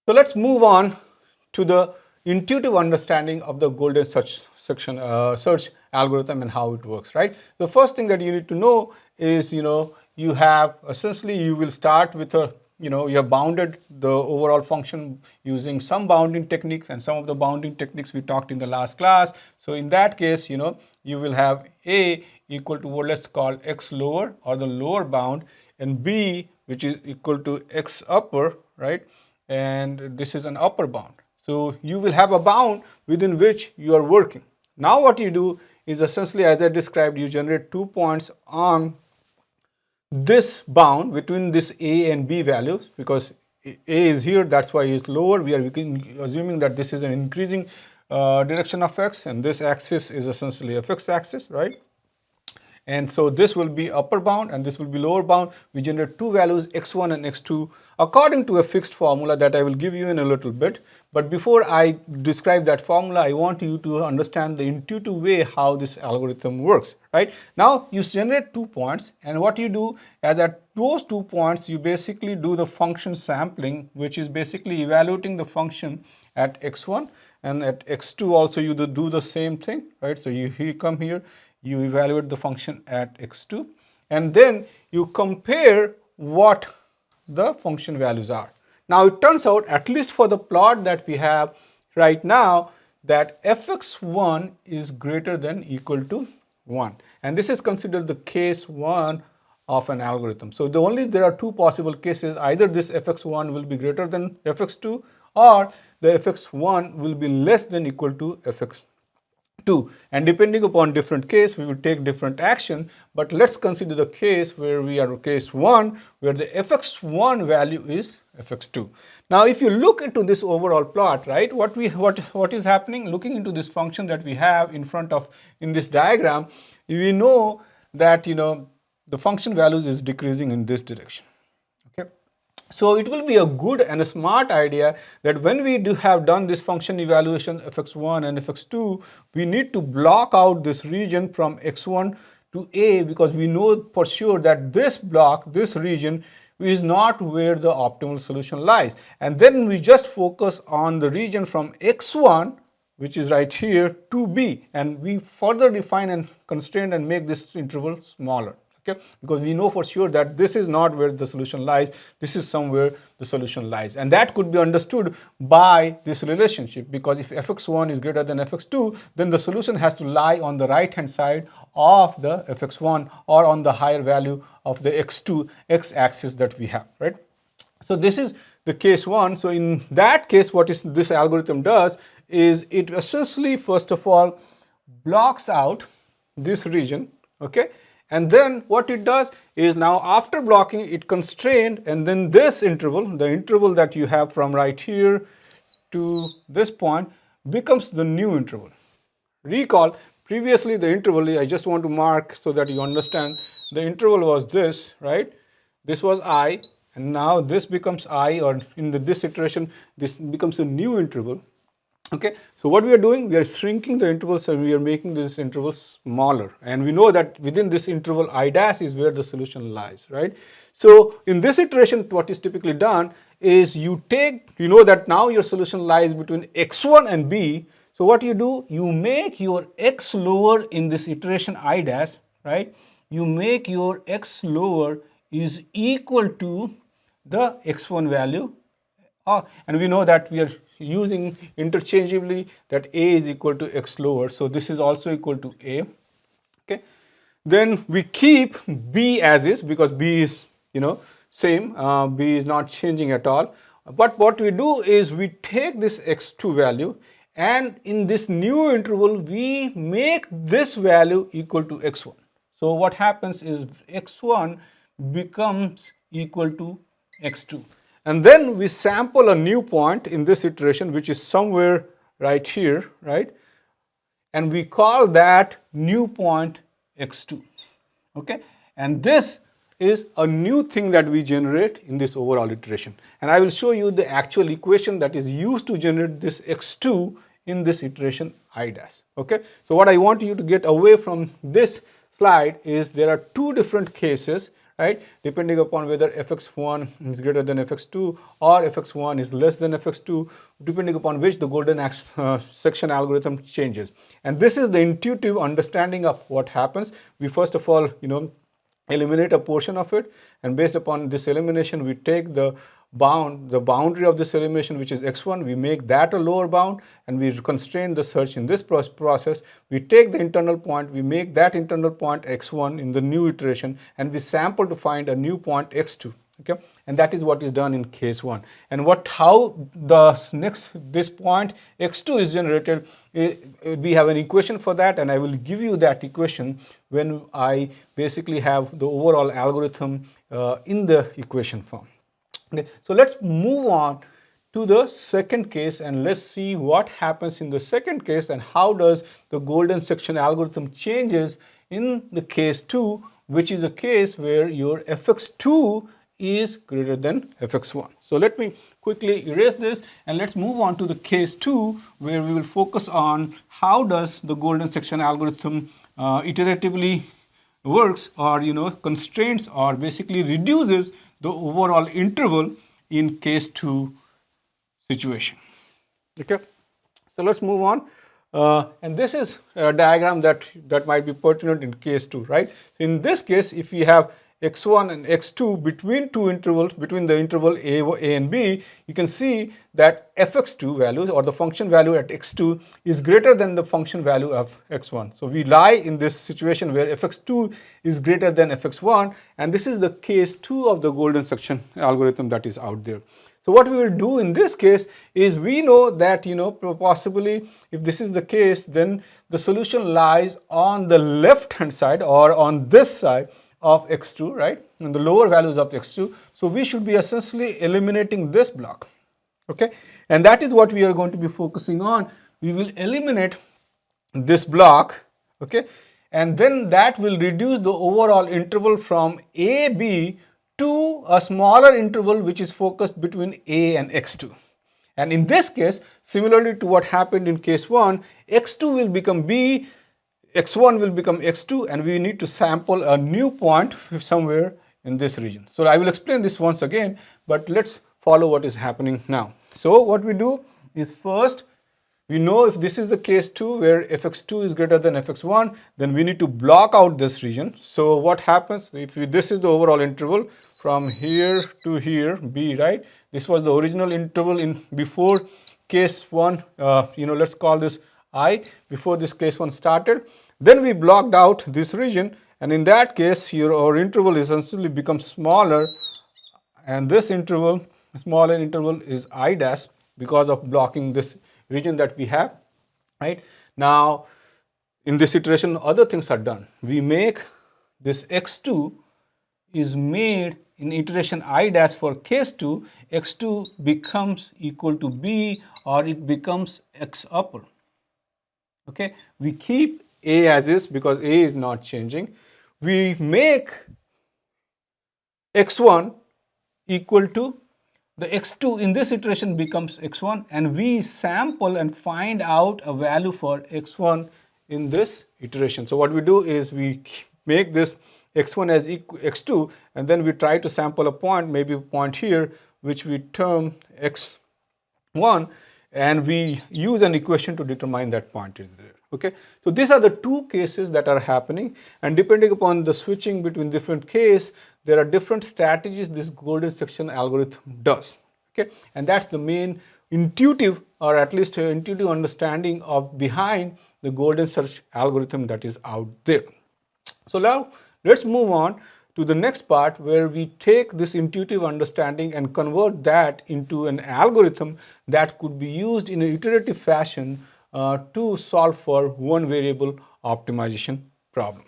So let's move on to the intuitive understanding of the golden search algorithm and how it works, right? The first thing that you need to know is, you have essentially, you will start with a, you have bounded the overall function using some bounding techniques, and some of the bounding techniques we talked in the last class. So in that case, you will have A equal to what let's call x lower, or the lower bound, and B which is equal to x upper, right? And this is an upper bound. So you will have a bound within which you are working. Now what you do is essentially, as I described, you generate 2 points on this bound between this A and B values, because A is here, that's why it's lower. We are assuming that this is an increasing direction of x, and this axis is essentially a fixed axis, right? And so this will be upper bound and this will be lower bound. We generate two values, x1 and x2, according to a fixed formula that I will give you in a little bit. But before I describe that formula, I want you to understand the intuitive way how this algorithm works, right? Now you generate 2 points, and what you do is at those 2 points, you basically do the function sampling, which is basically evaluating the function at x1, and at x2 also you do the same thing, right? So you come here, you evaluate the function at x2, and then you compare what the function values are. Now it turns out, at least for the plot that we have right now, that fx1 is greater than equal to 1, and this is considered the case 1 of an algorithm. So there are two possible cases: either this fx1 will be greater than fx2, or the fx1 will be less than equal to fx2. And depending upon different case, we will take different action. But let's consider the case where we are case 1, where the fx1 value is fx2. Now if you look into this overall plot, right, what is happening, looking into this function that we have in this diagram, we know that the function values is decreasing in this direction. Okay. So it will be a good and a smart idea that when we have done this function evaluation fx1 and fx2, we need to block out this region from x1 to A, because we know for sure that this region is not where the optimal solution lies. And then we just focus on the region from x1, which is right here, to B, and we further define and constrain and make this interval smaller. Okay, because we know for sure that this is not where the solution lies, this is somewhere the solution lies. And that could be understood by this relationship, because if fx1 is greater than fx2, then the solution has to lie on the right hand side of the fx1, or on the higher value of the x2 x-axis that we have, right? So this is the case 1. So in that case, what is this algorithm does is it essentially, first of all, blocks out this region, okay? And then what it does is, now after blocking, it constrained, and then this interval, the interval that you have from right here to this point, becomes the new interval. Recall, previously the interval, I just want to mark so that you understand, the interval was this, right? This was I, and now this becomes I, or in this iteration, this becomes a new interval. Okay, so what we are doing, we are shrinking the intervals and we are making this interval smaller, and we know that within this interval I dash is where the solution lies, right? So in this iteration, what is typically done is you know that now your solution lies between x1 and B. So what you do, you make your x lower in this iteration I dash, right? You make your x lower is equal to the x1 value, and we know that we are using interchangeably that A is equal to x lower, so this is also equal to A. Okay, then we keep B as is, because B is same, B is not changing at all. But what we do is we take this x2 value, and in this new interval we make this value equal to x1. So what happens is x1 becomes equal to x2. And then we sample a new point in this iteration, which is somewhere right here, right? And we call that new point x2. Okay, and this is a new thing that we generate in this overall iteration. And I will show you the actual equation that is used to generate this x2 in this iteration I dash. Okay, so what I want you to get away from this slide is there are two different cases, right? Depending upon whether fx1 is greater than fx2 or fx1 is less than fx2, depending upon which the golden section algorithm changes. And this is the intuitive understanding of what happens. We first of all, eliminate a portion of it, and based upon this elimination, we take the boundary of this elimination, which is x1, we make that a lower bound, and we constrain the search in this process. We take the internal point, we make that internal point x1 in the new iteration, and we sample to find a new point x2. Okay, and that is what is done in case 1. And how this point x2 is generated, we have an equation for that, and I will give you that equation when I basically have the overall algorithm in the equation form. Okay, so let's move on to the second case, and let's see what happens in the second case and how does the golden section algorithm changes in the case 2, which is a case where your fx2 is greater than fx1. So let me quickly erase this, and let's move on to the case 2, where we will focus on how does the golden section algorithm iteratively works, or constraints or basically reduces the overall interval in case 2 situation. Okay, so let's move on. And this is a diagram that might be pertinent in case 2, right? In this case, if we have x1 and x2 between two intervals, between the interval a and b, you can see that fx2 values, or the function value at x2, is greater than the function value of x1. So we lie in this situation where fx2 is greater than fx1, and this is the case 2 of the golden section algorithm that is out there. So what we will do in this case is, we know that possibly if this is the case, then the solution lies on the left hand side, or on this side of x2, right, and the lower values of x2. So we should be essentially eliminating this block. Okay, and that is what we are going to be focusing on. We will eliminate this block. Okay, and then that will reduce the overall interval from ab to a smaller interval which is focused between a and x2. And in this case, similarly to what happened in case 1, x2 will become b, x1 will become x2, and we need to sample a new point somewhere in this region. So I will explain this once again, but let's follow what is happening now. So what we do is, first we know if this is the case 2 where fx2 is greater than fx1, then we need to block out this region. So what happens if this is the overall interval from here to here, b, right? This was the original interval in before case 1, let's call this I, before this case 1 started. Then we blocked out this region, and in that case our interval essentially becomes smaller, and this interval, smaller interval, is I dash because of blocking this region that we have, right? Now in this iteration other things are done. We make this x2 is made in iteration I dash for case 2, x2 becomes equal to b, or it becomes x upper. Okay, we keep a as is because a is not changing. We make x1 equal to the x2 in this iteration becomes x1, and we sample and find out a value for x1 in this iteration. So what we do is we make this x1 as x2, and then we try to sample a point, maybe a point here, which we term x1, and we use an equation to determine that point is there. Okay, so these are the two cases that are happening, and depending upon the switching between different case, there are different strategies this golden section algorithm does. Okay, and that's the main intuitive, or at least intuitive understanding of behind the golden search algorithm that is out there. So now let's move on to the next part, where we take this intuitive understanding and convert that into an algorithm that could be used in an iterative fashion to solve for one variable optimization problem.